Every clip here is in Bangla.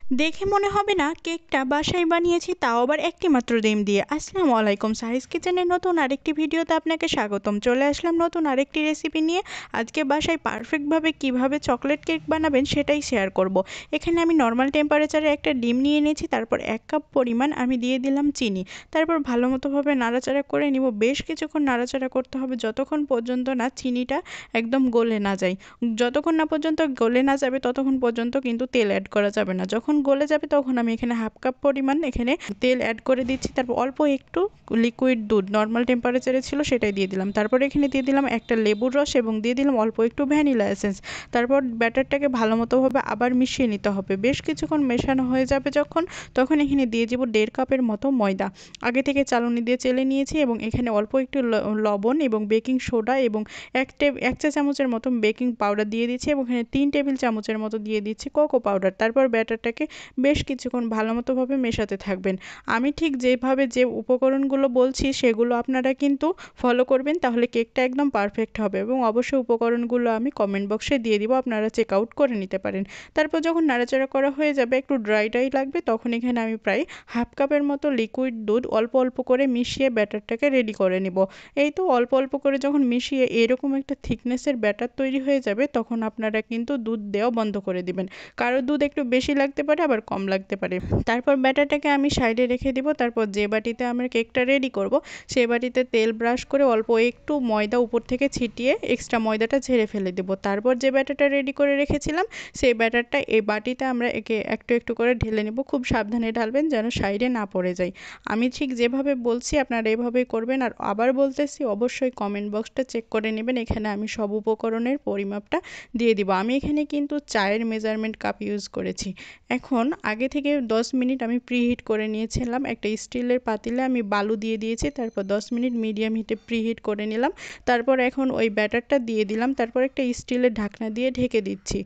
দেখে মনে হবে না কেকটা বাসায় বানিয়েছি, তাও আবার একটি মাত্র ডিম দিয়ে। আসসালামু আলাইকুম, সাহিস কিচেনের নতুন আরেকটি ভিডিওতে আপনাকে স্বাগতম। চলে আসলাম নতুন আরেকটি রেসিপি নিয়ে। আজকে বাসায় পারফেক্টভাবে কিভাবে চকলেট কেক বানাবেন সেটাই শেয়ার করব। এখানে আমি নর্মাল টেম্পারেচারে একটা ডিম নিয়ে নিয়েছি, তারপর 1 কাপ পরিমাণ আমি দিয়ে দিলাম চিনি। তারপর ভালো মতোভাবে নাড়াচাড়া করে নিব। বেশ কিছুক্ষণ নাড়াচাড়া করতে হবে, যতক্ষণ পর্যন্ত না চিনিটা একদম গলে না যায়। যতক্ষণ না পর্যন্ত গলে না যাবে ততক্ষণ পর্যন্ত কিন্তু তেল অ্যাড করা যাবে না। যখন গলে যাবে তখন আমি এখানে 1/2 কাপ পরিমাণ এখানে তেল অ্যাড করে দিচ্ছি। তারপর অল্প একটু লিকুইড দুধ নর্মাল টেম্পারেচারে ছিল সেটাই দিয়ে দিলাম। তারপর এখানে দিয়ে দিলাম একটা লেবুর রস এবং দিয়ে দিলাম অল্প একটু ভ্যানিলা এসেন্স। তারপর ব্যাটারটাকে ভালো মতোভাবে আবার মিশিয়ে নিতে হবে। বেশ কিছুক্ষণ মেশানো হয়ে যাবে যখন, তখন এখানে দিয়ে দিব 1.5 কাপের মতো ময়দা। আগে থেকে চালনি দিয়ে চেলে নিয়েছি এবং এখানে অল্প একটু লবণ এবং বেকিং সোডা এবং 1 চা চামচের মতো বেকিং পাউডার দিয়ে দিচ্ছি এবং এখানে 3 টেবিল চামচের মতো দিয়ে দিচ্ছি কোকো পাউডার। তারপর ব্যাটারটাকে বেশ কিছুক্ষণ ভালো মতোভাবে মেশাতে থাকবেন। আমি ঠিক যেভাবে যে উপকরণগুলো বলছি সেগুলো আপনারা কিন্তু ফলো করবেন, তাহলে কেকটা একদম পারফেক্ট হবে। এবং অবশ্যই উপকরণগুলো আমি কমেন্ট বক্সে দিয়ে দিব, আপনারা চেক আউট করে নিতে পারেন। তারপর যখন নাড়াচাড়া করা হয়ে যাবে, একটু ড্রাই লাগবে, তখন এখানে আমি প্রায় 1/2 কাপের মতো লিকুইড দুধ অল্প অল্প করে মিশিয়ে ব্যাটারটাকে রেডি করে নিব। এই তো অল্প অল্প করে যখন মিশিয়ে এরকম একটা থিকনেসের ব্যাটার তৈরি হয়ে যাবে, তখন আপনারা কিন্তু দুধ দেওয়া বন্ধ করে দিবেন। কারো দুধ একটু বেশি লাগতে পারে, আবার কম লাগতে পারে। তারপর ব্যাটারটাকে আমি সাইডে রেখে দিব। তারপর যে বাটিতে আমরা কেকটা রেডি করব, সেই বাটিতে তেল ব্রাশ করে অল্প একটু ময়দা উপর থেকে ছিটিয়ে এক্সট্রা ময়দাটা ঝেড়ে ফেলে দেব। তারপর যে ব্যাটারটা রেডি করে রেখেছিলাম, সেই ব্যাটারটা এই বাটিতে আমরা একে একটু একটু করে ঢেলে নেব। খুব সাবধানে ঢালবেন যেন সাইডে না পড়ে যায়। আমি ঠিক যেভাবে বলছি আপনারা এভাবেই করবেন। আর আবার বলতেছি, অবশ্যই কমেন্ট বক্সটা চেক করে নেবেন। এখানে আমি সব উপকরণের পরিমাপটা দিয়ে দিব। আমি এখানে কিন্তু চায়ের মেজারমেন্ট কাপ ইউজ করেছি। এখন আগে থেকে 10 মিনিট আমি প্রিহিট করে নিয়েছিলাম। একটা স্টিলের পাতিলে আমি বালু দিয়ে দিয়েছি। তারপর 10 মিনিট মিডিয়াম হিটে প্রিহিট করে নিলাম। তারপর এখন ওই ব্যাটারটা দিয়ে দিলাম। তারপর একটা স্টিলের ঢাকনা দিয়ে ঢেকে দিচ্ছি।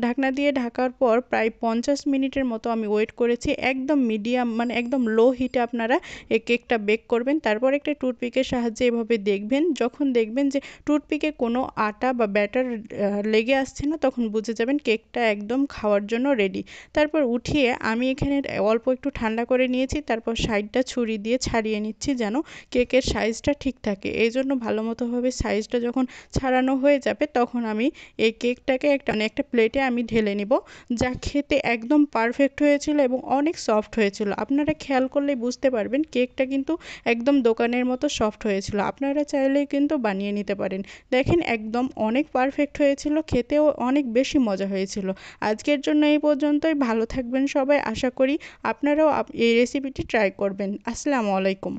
ঢাকনা দিয়ে ঢাকার পর প্রায় 50 মিনিটের মতো আমি ওয়েট করেছি। একদম মিডিয়াম মানে একদম লো হিটে আপনারা এই কেকটা বেক করবেন। তারপর একটা টুথপিকের সাহায্যে এভাবে দেখবেন। যখন দেখবেন যে টুথপিকে কোনো আটা বা ব্যাটার লেগে আসছে না, তখন বুঝে যাবেন কেকটা একদম খাওয়ার জন্য রেডি। তারপর উঠিয়ে আমি এখানে অল্প একটু ঠান্ডা করে নিয়েছি। তারপর সাইডটা ছুরি দিয়ে ছাড়িয়ে নিচ্ছি যেন কেকের সাইজটা ঠিক থাকে। এই জন্য ভালো মতোভাবে সাইজটা যখন ছাড়ানো হয়ে যাবে, তখন আমি এই কেকটাকে একটা প্লেটে আমি ঢেলে নিব। যা খেতে একদম পারফেক্ট হয়েছিল এবং অনেক সফট হয়েছিল। আপনারা খেয়াল করলেই বুঝতে পারবেন কেকটা কিন্তু একদম দোকানের মতো সফট হয়েছিল। আপনারা চাইলেই কিন্তু বানিয়ে নিতে পারেন। দেখেন একদম অনেক পারফেক্ট হয়েছিল, খেতেও অনেক বেশি মজা হয়েছিল। আজকের জন্য এই পর্যন্তই। ভালো থাকবেন সবাই। আশা করি আপনারাও এই রেসিপিটি ট্রাই করবেন। আসসালামু আলাইকুম।